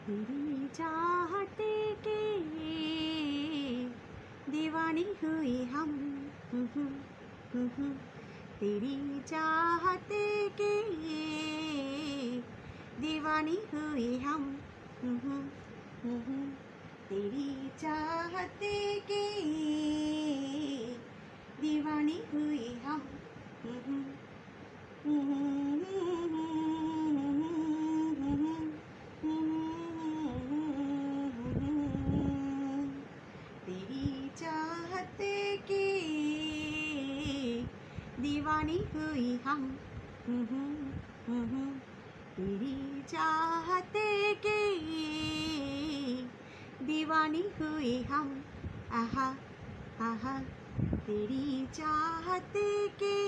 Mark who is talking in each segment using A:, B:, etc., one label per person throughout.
A: तेरी चाहत के दीवानी हुई हम। तेरी चाहत के दीवानी हुई हम। तेरी चाहत के दीवानी हुई हम। तेरी चाहत की दीवानी हुई हम। तेरी चाहत की दीवानी हुई हम। आहा आहा तेरी चाहत की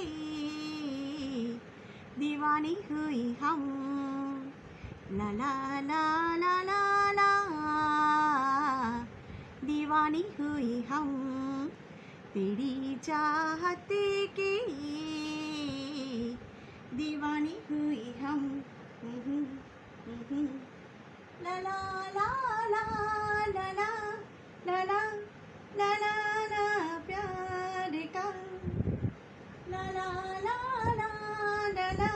A: दीवानी हुई हम। ला ला ला ला ला ला दीवानी हुई हम। तेरी चाहत की दीवानी हुई हम। ला ला ला ला ला ला ला ला ला ला ला प्यार का। ला ला ला ला ला ला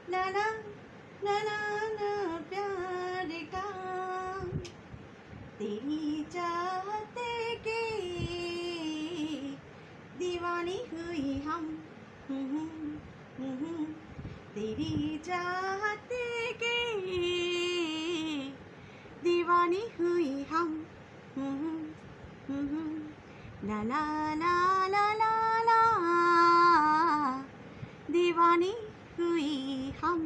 A: ला ला ला ला ला प्यार का। तेरी चाहत की दीवानी हुई हम। तेरी चाहत की दीवानी हुई हम। ला ला ला ला ला ला दीवानी हुई हम।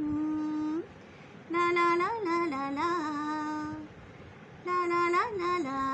A: ला ला ला ला ला ला ला ला ला ला।